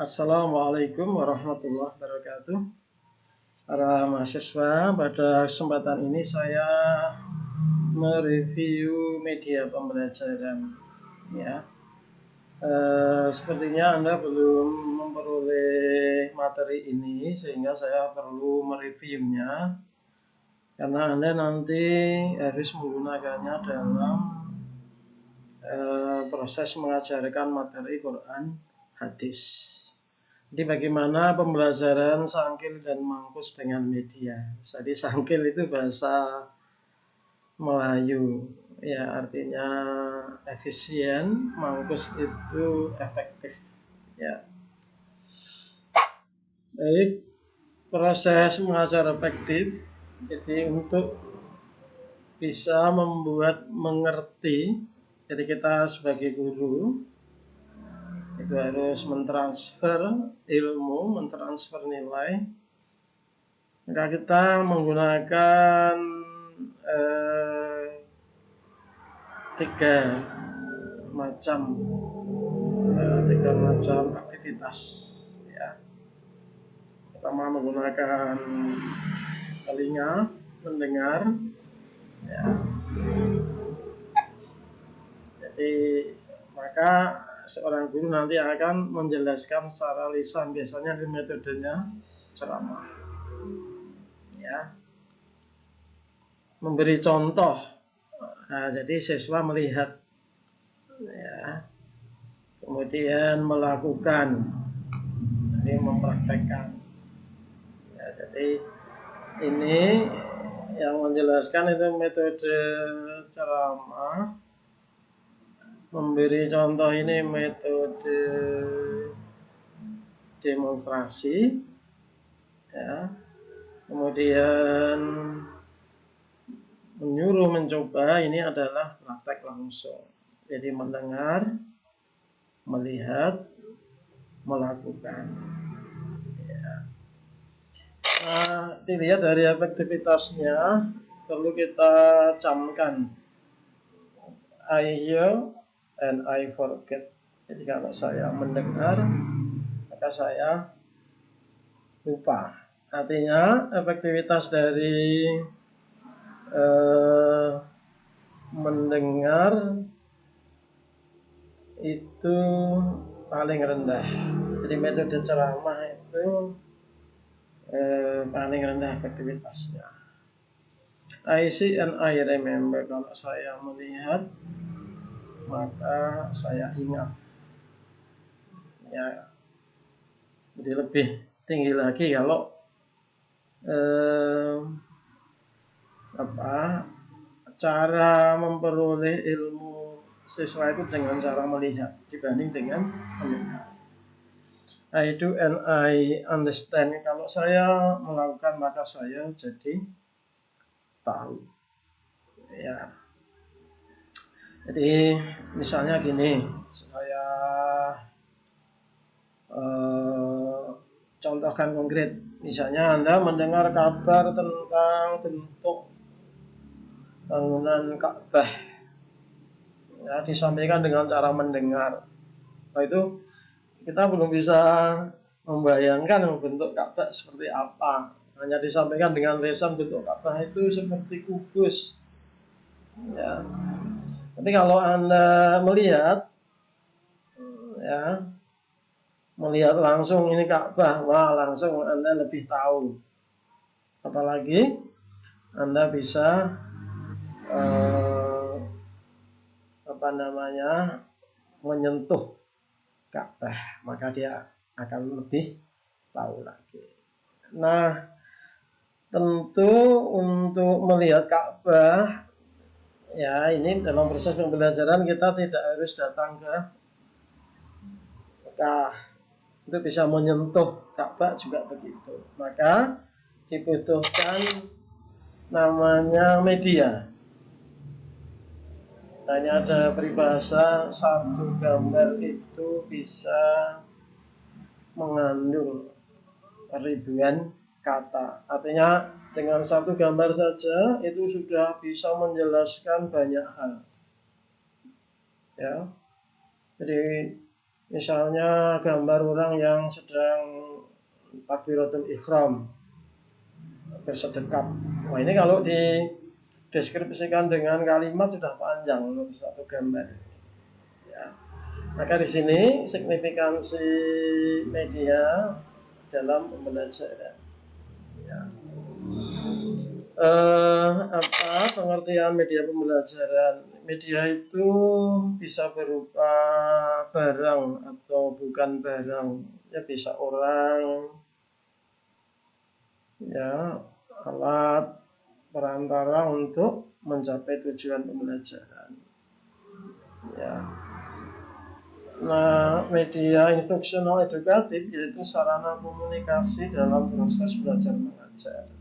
Assalamualaikum warahmatullahi wabarakatuh. Para mahasiswa, pada kesempatan ini saya mereview media pembelajaran. Ya, sepertinya Anda belum memperoleh materi ini, sehingga saya perlu mereviewnya, karena Anda nanti harus menggunakannya dalam proses mengajarkan materi Quran hadis. Jadi bagaimana pembelajaran sangkil dan mangkus dengan media. Jadi sangkil itu bahasa Melayu, ya artinya efisien, mangkus itu efektif. Ya. Baik, proses mengajar efektif. Jadi untuk bisa membuat mengerti, jadi kita sebagai guru itu harus mentransfer ilmu, mentransfer nilai. Maka kita menggunakan tiga macam aktivitas. Ya. Pertama menggunakan telinga, mendengar. Ya. Jadi maka seorang guru nanti akan menjelaskan secara lisan, biasanya di metodenya ceramah. Ya. Memberi contoh. Nah, jadi siswa melihat, ya. Kemudian melakukan, jadi mempraktekkan. Ya, jadi ini yang menjelaskan itu metode ceramah. Memberi contoh ini metode demonstrasi, ya. Kemudian menyuruh mencoba ini adalah praktek langsung. Jadi mendengar, melihat, melakukan. Ya. Nah, dilihat dari efektivitasnya perlu kita camkan. I hear and I forget. Jadi kalau saya mendengar, maka saya lupa. Artinya efektivitas dari mendengar itu paling rendah. Jadi metode ceramah itu paling rendah efektivitasnya. I see and I remember. Kalau saya melihat, maka saya ingat. Ya, jadi lebih tinggi lagi kalau cara memperoleh ilmu siswa itu dengan cara melihat dibanding dengan mendengar. I do and I understand. Kalau saya melakukan, maka saya jadi tahu. Ya. Jadi misalnya gini, saya contohkan konkret. Misalnya Anda mendengar kabar tentang bentuk bangunan Ka'bah, ya, disampaikan dengan cara mendengar. Nah, itu kita belum bisa membayangkan bentuk Ka'bah seperti apa. Hanya disampaikan dengan lisan bentuk Ka'bah itu seperti kubus. Ya. Tapi kalau Anda melihat, ya, melihat langsung ini Ka'bah, wah langsung Anda lebih tahu. Apalagi Anda bisa menyentuh Ka'bah, maka dia akan lebih tahu lagi. Nah, tentu untuk melihat Ka'bah, ya ini dalam proses pembelajaran kita tidak harus datang ke Mekah. Untuk bisa menyentuh Ka'bah juga begitu. Maka dibutuhkan namanya media. Hanya ada peribahasa, satu gambar itu bisa mengandung ribuan kata. Artinya dengan satu gambar saja itu sudah bisa menjelaskan banyak hal. Ya. Jadi Misalnya gambar orang yang sedang takbiratul ihram, bersedekap. Wah, ini kalau dideskripsikan dengan kalimat sudah panjang untuk satu gambar. Ya. Maka di sini signifikansi media dalam pembelajaran. Ya. Apa pengertian media pembelajaran? Media itu bisa berupa barang atau bukan barang, ya bisa orang, ya alat perantara untuk mencapai tujuan pembelajaran. Ya. Nah, media instruksional edukatif yaitu sarana komunikasi dalam proses belajar mengajar.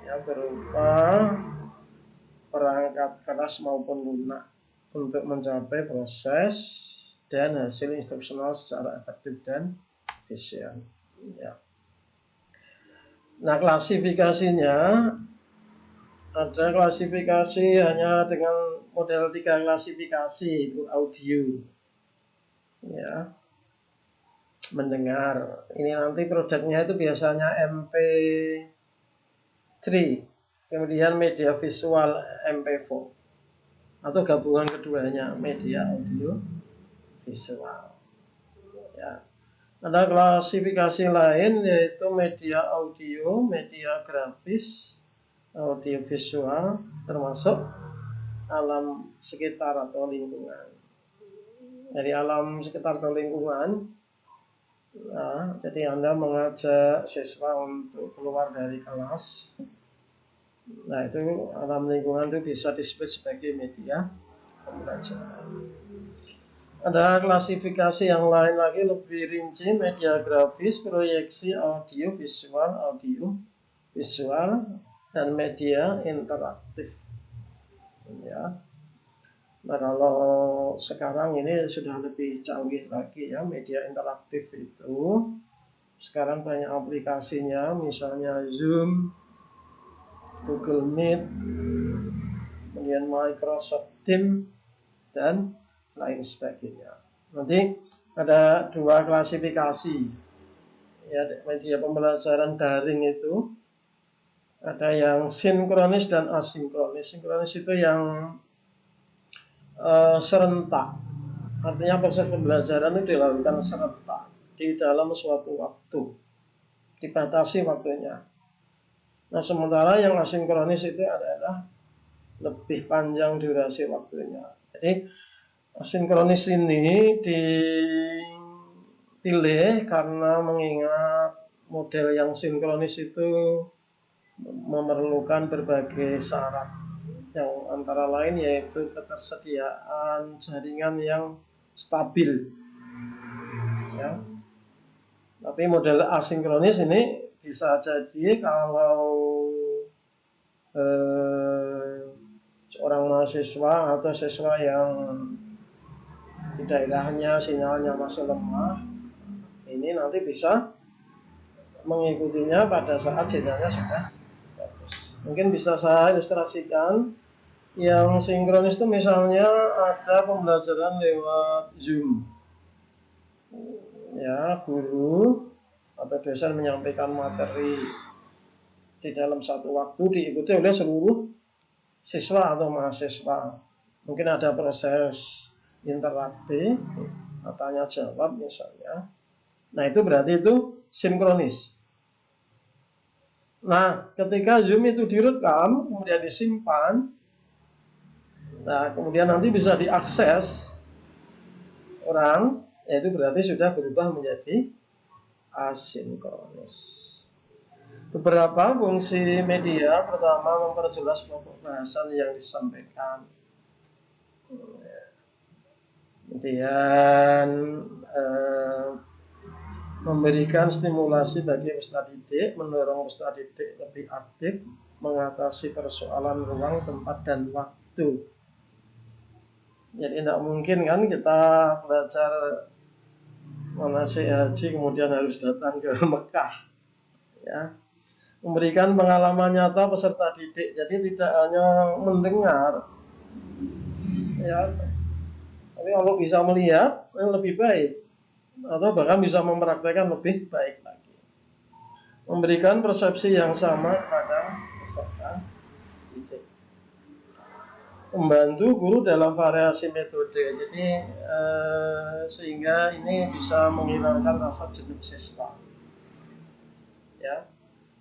Ya, berupa perangkat keras maupun lunak untuk mencapai proses dan hasil instruksional secara efektif dan efisien. Ya. Nah, klasifikasinya ada klasifikasi hanya dengan model 3 klasifikasi, itu audio, ya, mendengar. Ini nanti produknya itu biasanya MP3, kemudian media visual MP4, atau gabungan keduanya, media audio visual. Ya. Ada klasifikasi lain yaitu media audio, media grafis, audio visual, termasuk alam sekitar atau lingkungan. Dari alam sekitar atau lingkungan, nah, jadi Anda mengajak siswa untuk keluar dari kelas. Nah, itu alam lingkungan itu bisa disebut sebagai media pembelajaran. Ada klasifikasi yang lain lagi lebih rinci, media grafis, proyeksi audio visual, dan media interaktif. Ya. Nah, kalau sekarang ini sudah lebih canggih lagi ya, media interaktif itu. Sekarang banyak aplikasinya, misalnya Zoom, Google Meet, kemudian Microsoft Teams, dan lain sebagainya. Nanti ada 2 klasifikasi ya, media pembelajaran daring itu. Ada yang sinkronis dan asinkronis. Sinkronis itu yang serentak, artinya proses pembelajaran itu dilakukan serentak di dalam suatu waktu, dibatasi waktunya. Nah, sementara yang asinkronis itu adalah lebih panjang durasi waktunya. Jadi asinkronis ini dipilih karena mengingat model yang sinkronis itu memerlukan berbagai syarat, yang antara lain yaitu ketersediaan jaringan yang stabil. Ya. Tapi model asinkronis ini bisa jadi kalau seorang mahasiswa atau siswa yang di daerahnya sinyalnya masih lemah, ini nanti bisa mengikutinya pada saat sinyalnya sudah bagus. Mungkin bisa saya ilustrasikan. Yang sinkronis itu misalnya ada pembelajaran lewat Zoom. Ya, guru atau dosen menyampaikan materi di dalam satu waktu diikuti oleh seluruh siswa atau mahasiswa. Mungkin ada proses interaktif, tanya jawab misalnya. Nah, itu berarti itu sinkronis. Nah, ketika Zoom itu direkam, kemudian disimpan, nah, kemudian nanti bisa diakses orang, yaitu berarti sudah berubah menjadi asinkronis. Beberapa fungsi media, pertama memperjelas pokok bahasan yang disampaikan. Kemudian memberikan stimulasi bagi peserta didik, mendorong peserta didik lebih aktif, mengatasi persoalan ruang, tempat, dan waktu. Jadi tidak mungkin kan kita belajar manasik haji kemudian harus datang ke Mekah. Ya. Memberikan pengalaman nyata peserta didik, jadi tidak hanya mendengar. Ya. Tapi kalau bisa melihat, yang lebih baik. atau bahkan bisa mempraktekkan lebih baik lagi. Memberikan persepsi yang sama kepada peserta didik. Membantu guru dalam variasi metode, jadi sehingga ini bisa menghilangkan rasa jenuh siswa. Ya,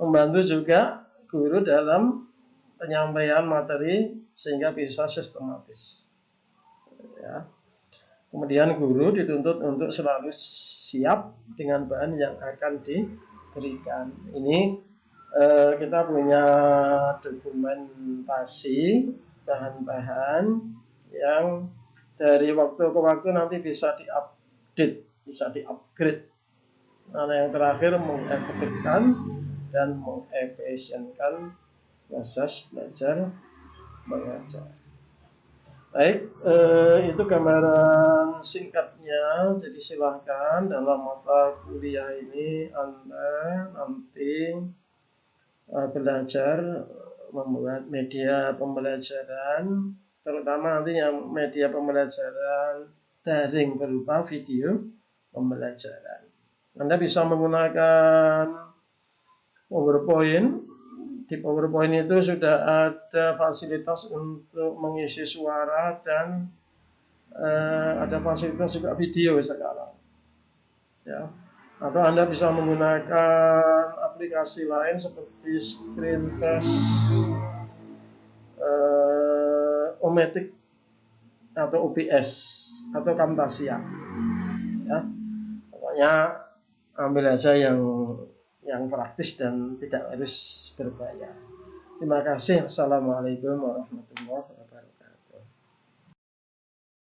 membantu juga guru dalam penyampaian materi sehingga bisa sistematis. Ya. Kemudian guru dituntut untuk selalu siap dengan bahan yang akan diberikan. Ini kita punya dokumentasi bahan-bahan yang dari waktu ke waktu nanti bisa diupdate, bisa diupgrade. Nah, yang terakhir mengefektifkan dan mengefisienkan proses belajar mengajar. Baik, itu gambaran singkatnya. Jadi silahkan dalam mata kuliah ini Anda nanti belajar membuat media pembelajaran, terutama nanti yang media pembelajaran daring berupa video pembelajaran. Anda bisa menggunakan PowerPoint. Di PowerPoint itu sudah ada fasilitas untuk mengisi suara dan ada fasilitas juga video sekarang. Ya. Atau Anda bisa menggunakan aplikasi lain seperti Screencast, Ometic atau OBS atau Camtasia. Ya. Pokoknya ambil aja yang praktis dan tidak harus berbayar. Terima kasih. Assalamualaikum warahmatullahi wabarakatuh.